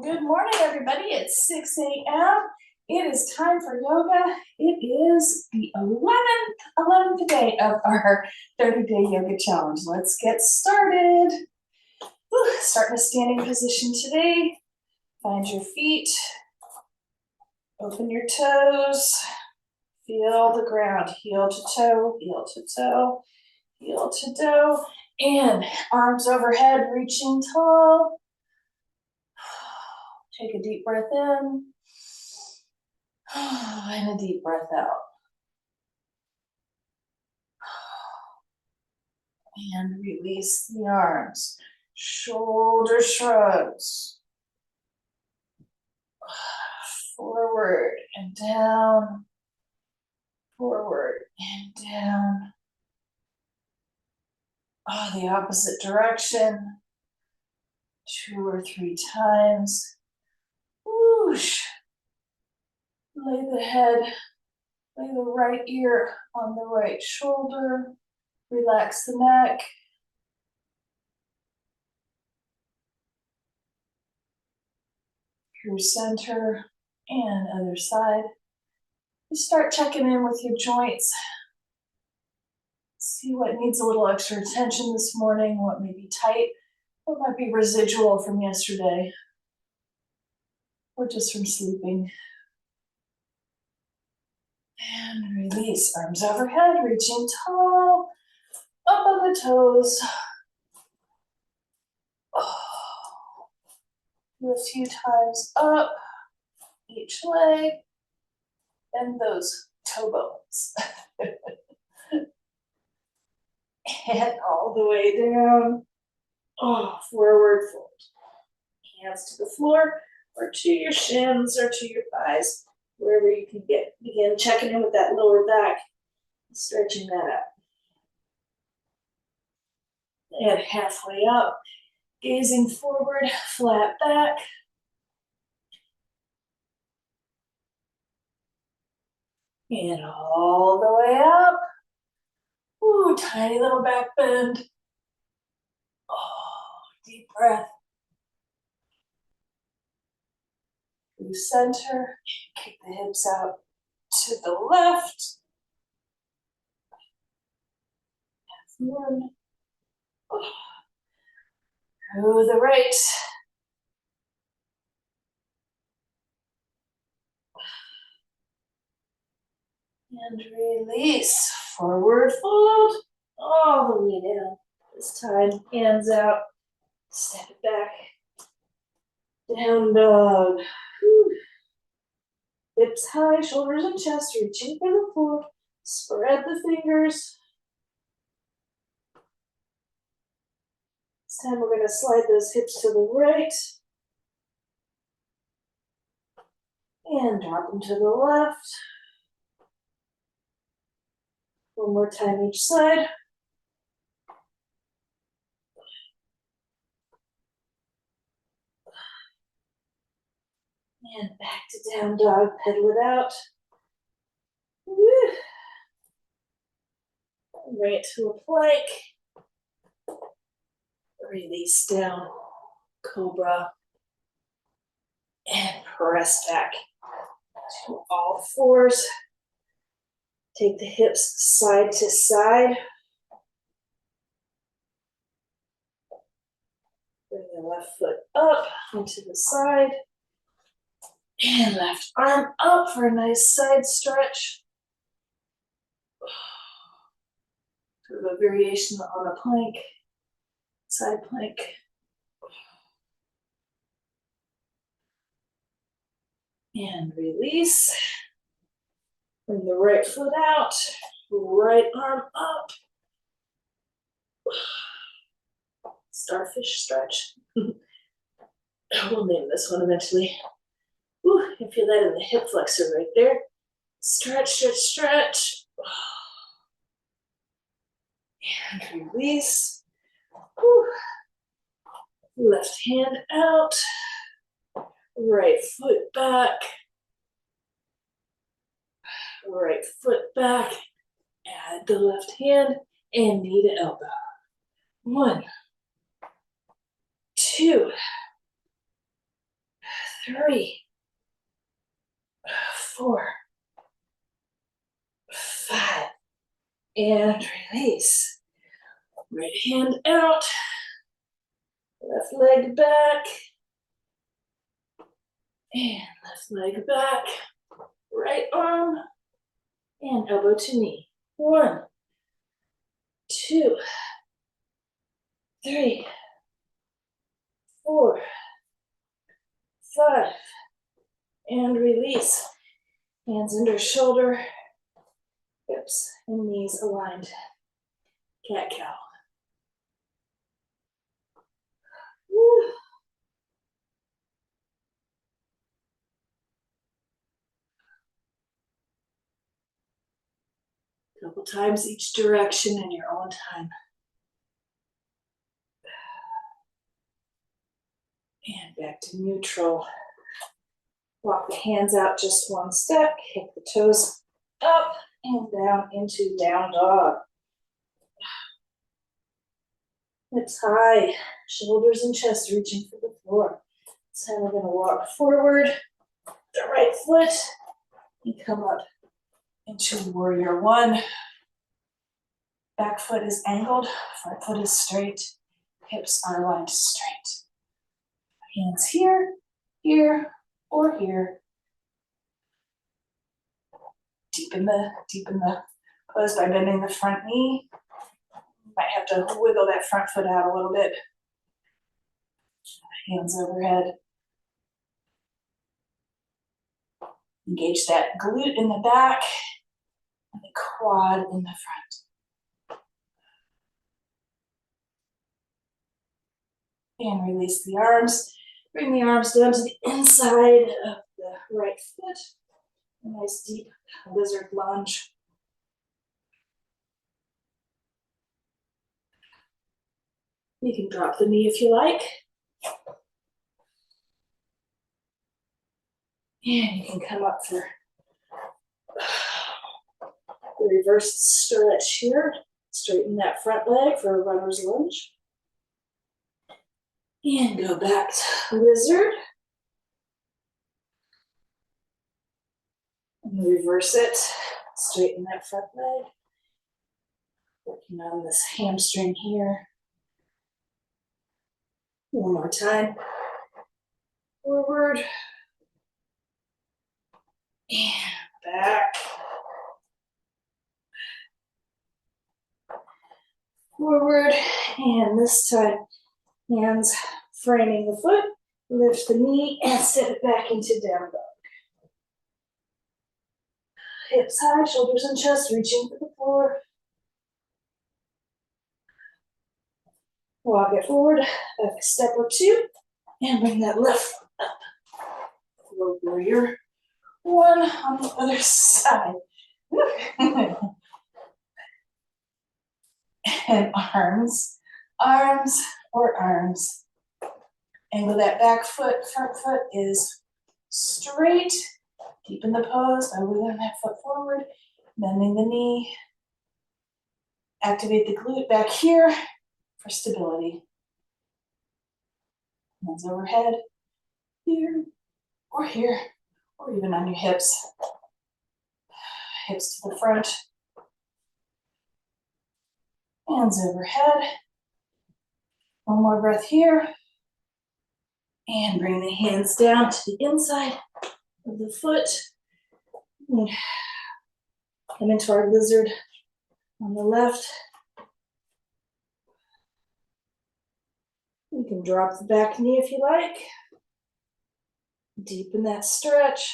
Good morning, everybody. It's 6 a.m. It is time for yoga. It is the 11th day of our 30-day yoga challenge. Let's get started. Start in a standing position today. Find your feet. Open your toes. Feel the ground. Heel to toe, heel to toe, heel to toe. And arms overhead, reaching tall. Take a deep breath in, and a deep breath out. And release the arms. Shoulder shrugs. Forward and down. Forward and down. The opposite direction. 2 or 3 times. Whoosh. Lay the head, lay the right ear on the right shoulder. Relax the neck. Through center and other side. Just start checking in with your joints. See what needs a little extra attention this morning, what may be tight, what might be residual from yesterday, or just from sleeping. And release, arms overhead, reaching tall, up on the toes. Do a few times up each leg, and those toe bones. And all the way down. Forward fold. Hands to the floor, or to your shins, or to your thighs, wherever you can get. Begin checking in with that lower back, stretching that up. And halfway up, gazing forward, flat back. And all the way up. Tiny little back bend. Deep breath. Through center, kick the hips out to the left. And one. Through the right. And release. Forward fold. All the way down. This time, hands out. Step it back. Down dog. Hips high, shoulders and chest, reaching for the floor. Spread the fingers. This time we're going to slide those hips to the right. And drop them to the left. One more time each side. And back to down dog, pedal it out. Right to a plank. Release down, cobra. And press back to all fours. Take the hips side to side. Bring the left foot up onto the side. And left arm up for a nice side stretch. Sort of a variation on a plank, side plank. And release. Bring the right foot out, right arm up. Starfish stretch. We'll name this one eventually. You can feel that in the hip flexor right there. Stretch, stretch, stretch. And release. Left hand out. Right foot back. Right foot back. Add the left hand and knee to elbow. 1, 2, 3, 4, 5, and release. Right hand out, left leg back, and left leg back, right arm, and elbow to knee. 1, 2, 3, 4, 5, and release. Hands under shoulder, hips and knees aligned. Cat-cow. Woo. Couple times each direction in your own time. And back to neutral. Walk the hands out just one step, kick the toes up and down into down dog. Hips high, shoulders and chest reaching for the floor. This time we're going to walk forward, the right foot, and come up into warrior one. Back foot is angled, front foot is straight, hips are lined straight. Hands here, here, or here. Deepen the pose by bending the front knee. Might have to wiggle that front foot out a little bit. Hands overhead. Engage that glute in the back and the quad in the front. And release the arms. Bring the arms down to the inside of the right foot. A nice deep lizard lunge. You can drop the knee if you like. And you can come up for the reverse stretch here. Straighten that front leg for a runner's lunge. And go back to lizard. And reverse it. Straighten that front leg. Working on this hamstring here. One more time. Forward. And back. Forward. And this time, hands framing the foot. Lift the knee and step it back into down dog. Hips high, shoulders and chest reaching for the floor. Walk it forward, a step or two, and bring that left foot up. Low warrior one on the other side. And arms, arms, or arms. Angle that back foot, front foot is straight. Deepen the pose by wiggling that foot forward, bending the knee. Activate the glute back here for stability. Hands overhead, here, or even on your hips. Hips to the front. Hands overhead. One more breath here. And bring the hands down to the inside of the foot. And come into our lizard on the left. You can drop the back knee if you like. Deepen that stretch.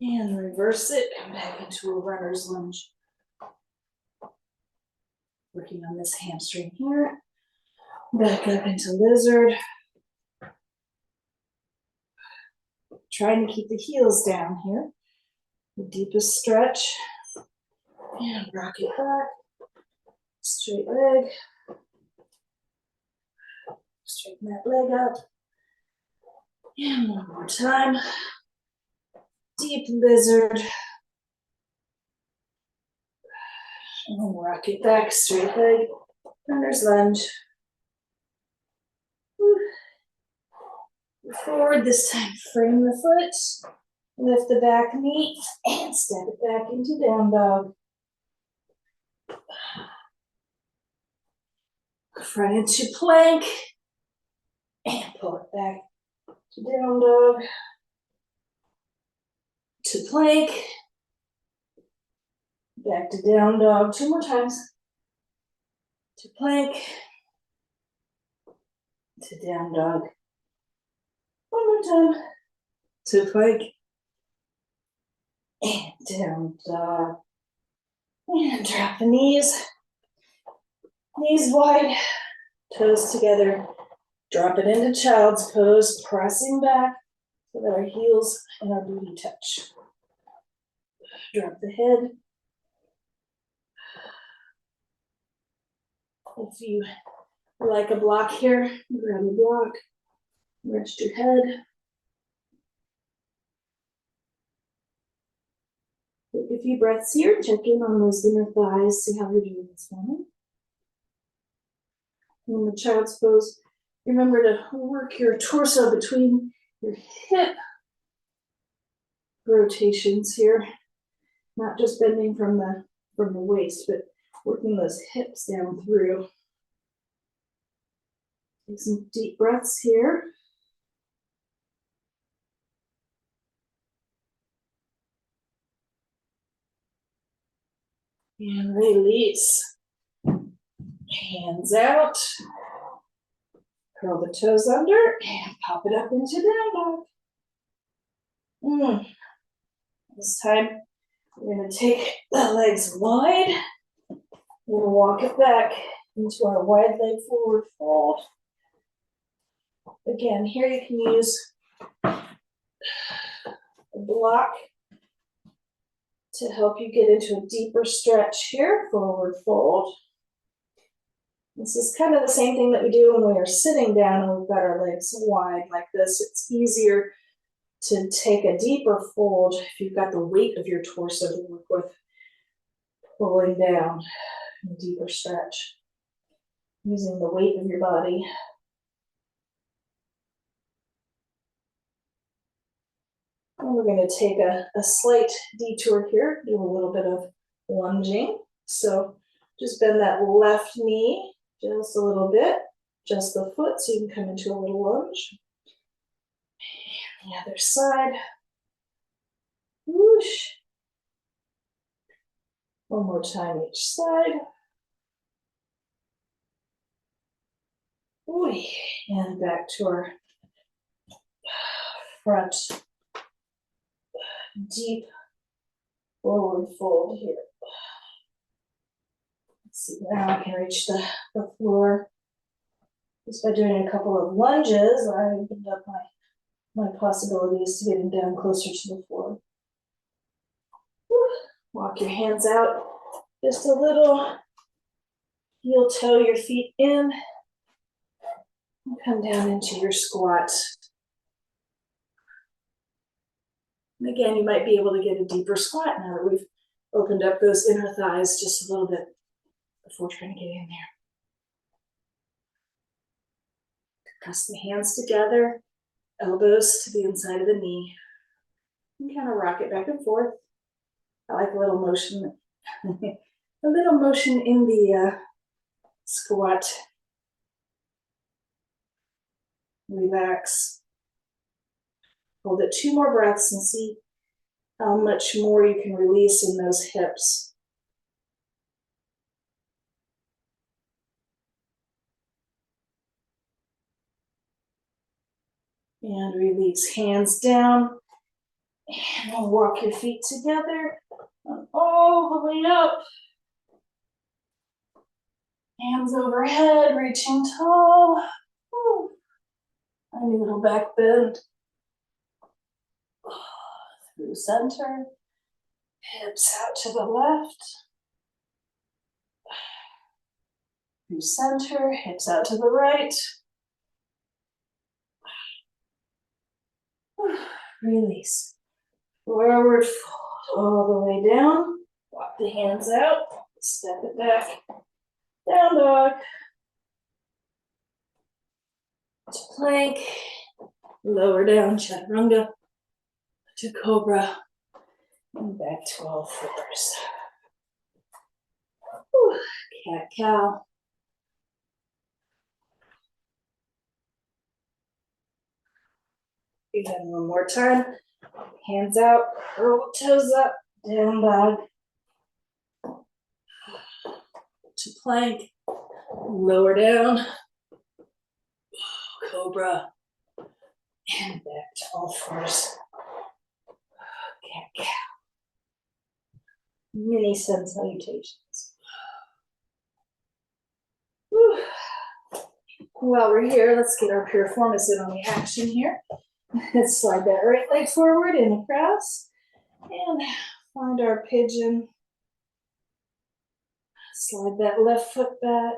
And reverse it, come back into a runner's lunge. Working on this hamstring here. Back up into lizard. Trying to keep the heels down here. The deepest stretch. And rock it back. Straight leg. Straighten that leg up. And one more time. Deep lizard. And then rock it back, straight leg, runner's lunge. forward, this time frame the foot, lift the back knee, and step it back into down dog. Front into plank, and pull it back to down dog, to plank, back to down dog, 2 more times, to plank, to down dog, 1 more time, to plank, and down dog, and drop the knees wide, toes together, drop it into child's pose, pressing back so that our heels and our booty touch. Drop the head. If you like a block here, grab a block, rest your head. Take a few breaths here, check in on those inner thighs, see how they're doing this morning. In the child's pose, remember to work your torso between your hip rotations here, not just bending from the waist, but working those hips down through. Take some deep breaths here. And release. Hands out. Curl the toes under and pop it up into down dog. This time, we're going to take the legs wide. We're going to walk it back into our wide leg forward fold. Again, here you can use a block to help you get into a deeper stretch here, forward fold. This is kind of the same thing that we do when we are sitting down and we've got our legs wide like this. It's easier to take a deeper fold if you've got the weight of your torso to work with, pulling down a deeper stretch, using the weight of your body. And we're going to take a slight detour here, do a little bit of lunging. So just bend that left knee just a little bit, just the foot, so you can come into a little lunge. And the other side. Whoosh. One more time each side. Ooh. And back to our front deep forward fold here. Let's see, now I can reach the floor. Just by doing a couple of lunges, I opened up my possibilities to getting down closer to the floor. Walk your hands out just a little. Heel toe your feet in. And come down into your squat. And again, you might be able to get a deeper squat now that we've opened up those inner thighs just a little bit before trying to get in there. Press the hands together, elbows to the inside of the knee. And kind of rock it back and forth. I like a little motion, a little motion in the squat. Relax. Hold it 2 more breaths and see how much more you can release in those hips. And release, hands down. And then walk your feet together all the way up. Hands overhead, reaching tall. Woo. Tiny little back bend. Through center. Hips out to the left. Through center, hips out to the right. Release. Forward fold all the way down. Walk the hands out. Step it back. Down dog. To plank. Lower down, chaturanga to cobra, and back to all fours. Whew. Cat cow. Again, one more time. Hands out, curl toes up, down dog. To plank, lower down, cobra, and back to all fours. Cat cow. Mini sun salutations. Whew. While we're here, let's get our piriformis in on the action here. Let's slide that right leg forward and across, and find our pigeon. Slide that left foot back.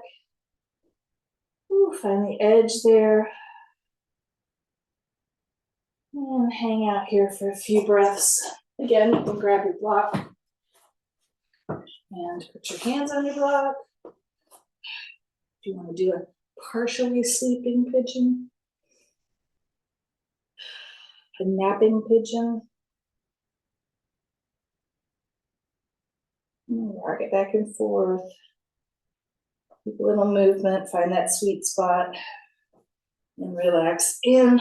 Ooh, find the edge there. And hang out here for a few breaths. Again, you can grab your block and put your hands on your block. If you want to do a partially sleeping pigeon, a napping pigeon. Rock it back and forth. Keep a little movement, find that sweet spot, and relax in.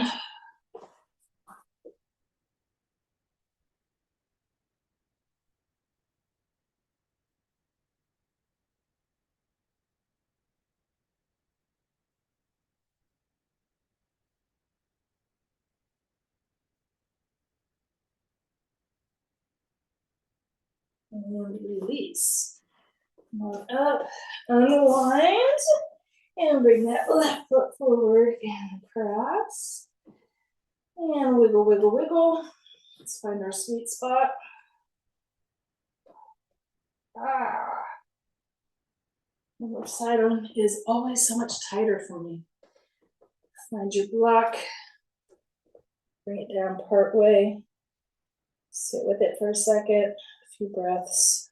And release. Come up, unwind, and bring that left foot forward and across. And wiggle, wiggle, wiggle. Let's find our sweet spot. The left side is always so much tighter for me. Find your block. Bring it down part way. Sit with it for a second. A few breaths.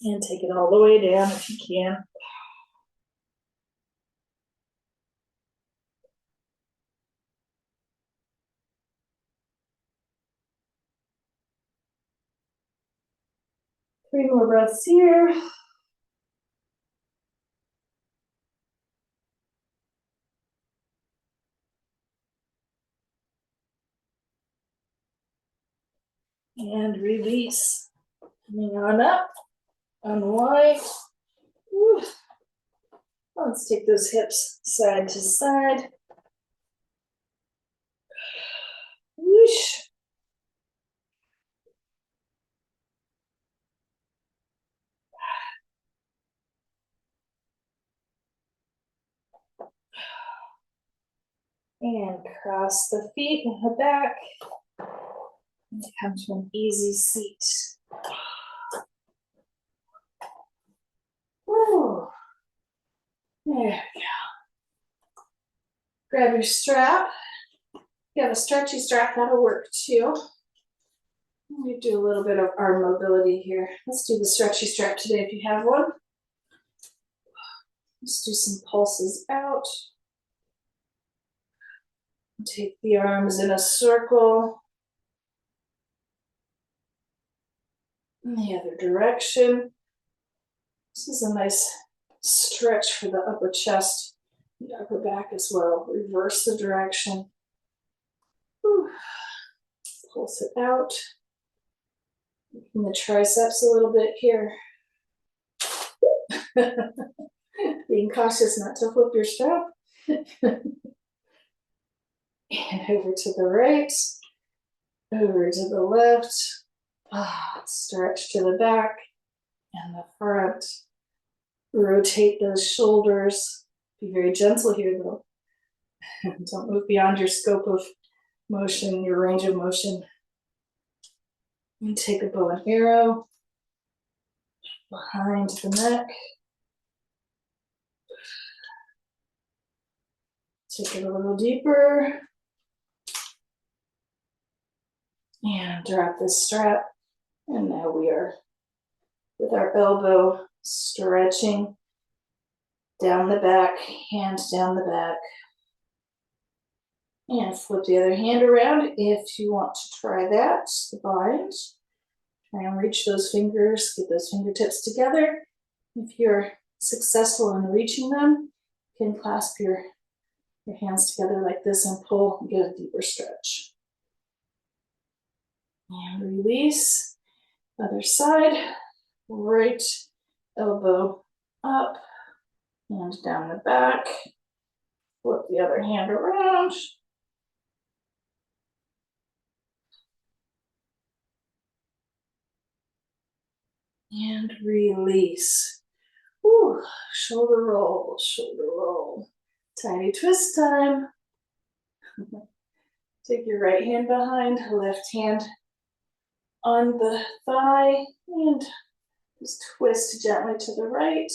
And take it all the way down if you can. Three more breaths here. And release. Coming on up. Unwind. Woo. Let's take those hips side to side. Whoosh. And cross the feet and the back. And come to an easy seat. Woo. There we go. Grab your strap. If you have a stretchy strap, that'll work too. We do a little bit of arm mobility here. Let's do the stretchy strap today if you have one. Let's do some pulses out. Take the arms in a circle. In the other direction. This is a nice stretch for the upper chest, the upper back as well. Reverse the direction. Whew. Pulse it out. From the triceps a little bit here. Being cautious not to flip your strap. And over to the right, over to the left. Stretch to the back and the front. Rotate those shoulders. Be very gentle here though. Don't move beyond your scope of motion, your range of motion. And take a bow and arrow behind the neck. Take it a little deeper. And drop this strap. And now we are with our elbow stretching down the back, hand down the back. And flip the other hand around if you want to try that, the bind. Try and reach those fingers, get those fingertips together. If you're successful in reaching them, you can clasp your hands together like this and pull and get a deeper stretch. And release. Other side, right elbow up, hand down the back. Flip the other hand around. And release. Ooh, shoulder roll, shoulder roll. Tiny twist time. Take your right hand behind, left hand on the thigh, and just twist gently to the right.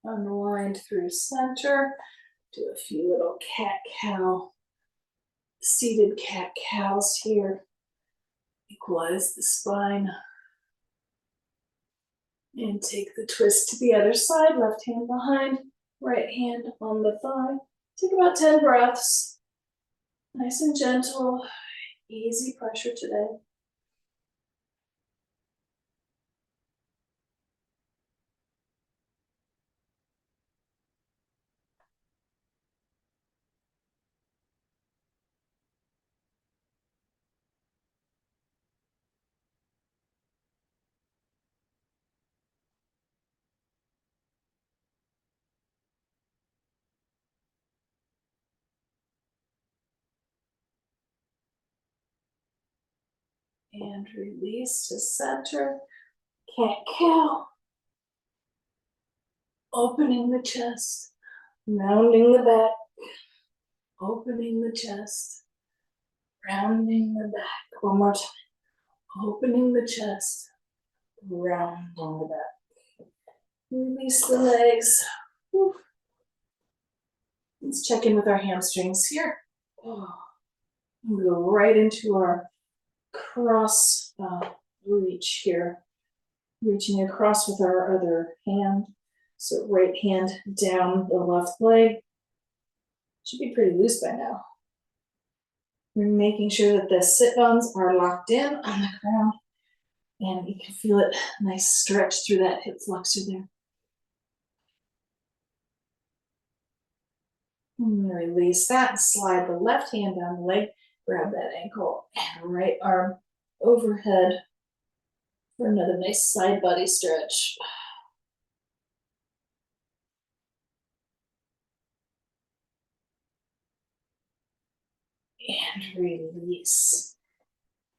Unwind through center. Do a few little cat-cow, seated cat-cows here. Equalize the spine. And take the twist to the other side, left hand behind, right hand on the thigh. Take about 10 breaths. Nice and gentle, easy pressure today. And release to center. Cat-cow. Opening the chest, rounding the back, opening the chest, rounding the back. One more time. Opening the chest, rounding the back. Release the legs. Whew. Let's check in with our hamstrings here. Oh. Go right into our cross reach here. Reaching across with our other hand. So right hand down the left leg. Should be pretty loose by now. We're making sure that the sit bones are locked in on the ground. And you can feel it, nice stretch through that hip flexor there. And release that, slide the left hand down the leg, grab that ankle and right arm overhead for another nice side body stretch. And release.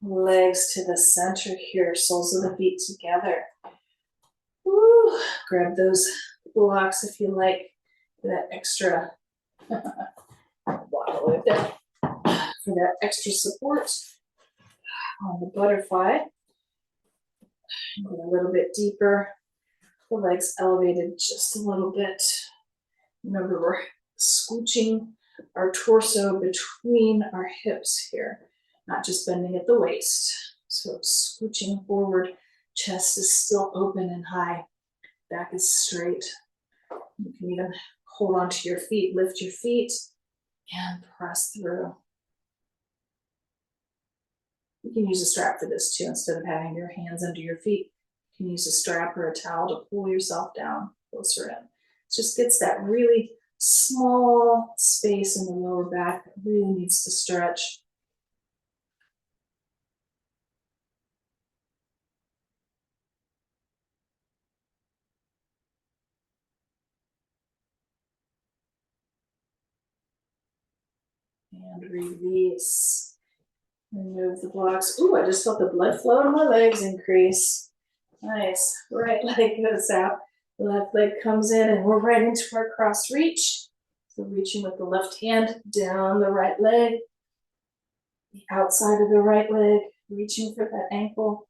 Legs to the center here, soles of the feet together. Woo. Grab those blocks if you like, for that extra for that extra support on the butterfly. Go a little bit deeper. The legs elevated just a little bit. Remember, we're scooching our torso between our hips here, not just bending at the waist. So scooching forward, chest is still open and high, back is straight. You can even hold onto your feet, lift your feet, and press through. You can use a strap for this too, instead of having your hands under your feet. You can use a strap or a towel to pull yourself down closer in. It just gets that really small space in the lower back that really needs to stretch. And release. Remove the blocks. Ooh, I just felt the blood flow in my legs increase. Nice. Right leg goes out. Left leg comes in and we're right into our cross reach. So reaching with the left hand down the right leg, the outside of the right leg, reaching for that ankle.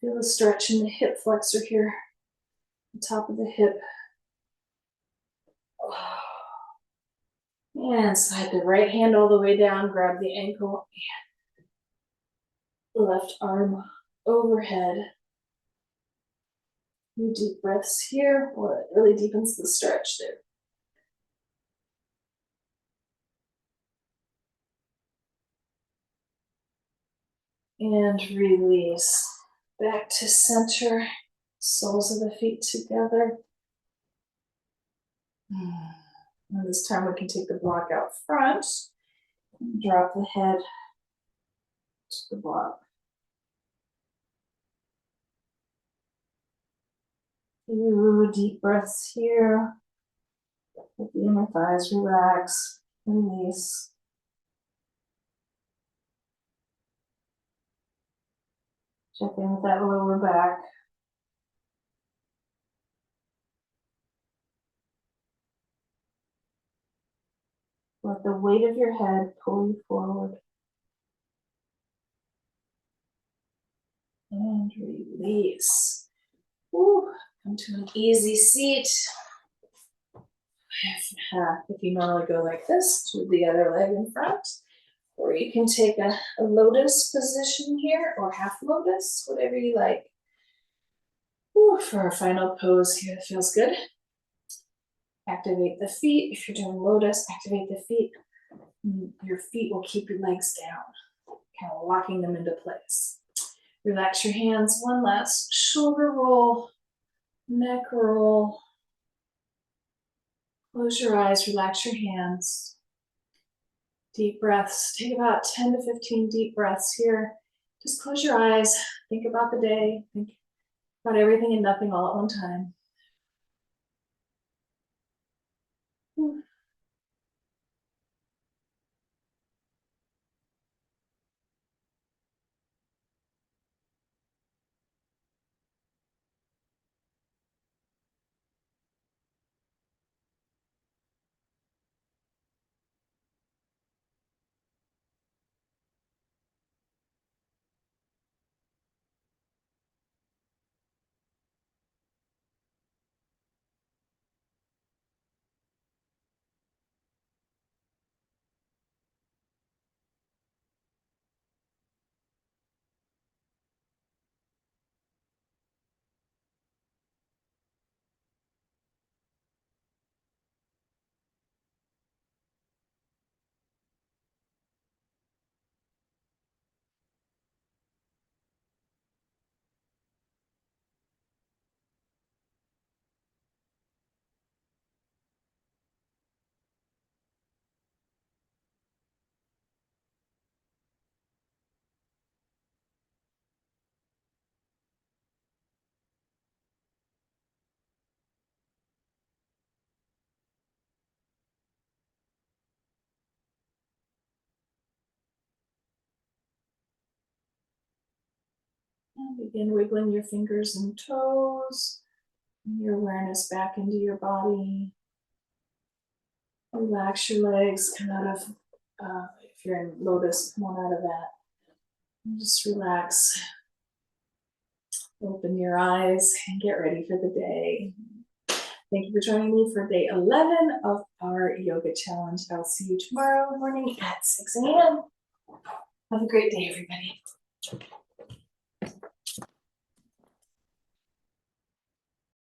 Feel the stretch in the hip flexor here, the top of the hip. And slide the right hand all the way down, grab the ankle, and left arm overhead. Few deep breaths here. Boy, it really deepens the stretch there. And release. Back to center. Soles of the feet together. And this time we can take the block out front. Drop the head to the block. Few deep breaths here. Let the inner thighs relax. Release. Check in with that lower back. Let the weight of your head pull you forward. And release. Woo. Come to an easy seat. If you normally go like this, to the other leg in front. Or you can take a lotus position here, or half lotus, whatever you like. Woo, for our final pose here, it feels good. Activate the feet. If you're doing lotus, activate the feet. Your feet will keep your legs down, kind of locking them into place. Relax your hands. One last shoulder roll, neck roll. Close your eyes, relax your hands. Deep breaths. Take about 10 to 15 deep breaths here. Just close your eyes. Think about the day. Think about everything and nothing all at one time. And begin wiggling your fingers and toes. Bring your awareness back into your body. Relax your legs. Come out of, if you're in lotus, come on out of that. And just relax. Open your eyes and get ready for the day. Thank you for joining me for day 11 of our yoga challenge. I'll see you tomorrow morning at 6 a.m. Have a great day, everybody.